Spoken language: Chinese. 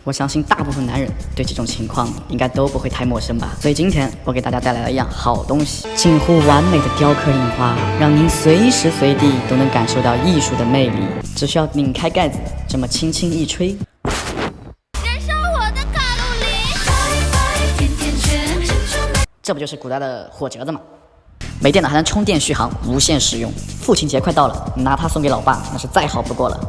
我相信大部分男人对这种情况应该都不会太陌生吧。所以今天我给大家带来了一样好东西，近乎完美的雕刻印花，让您随时随地都能感受到艺术的魅力。只需要拧开盖子，这么轻轻一吹，这不就是古代的火折子吗？没电了还能充电续航，无线使用。父亲节快到了，拿它送给老爸，那是再好不过了。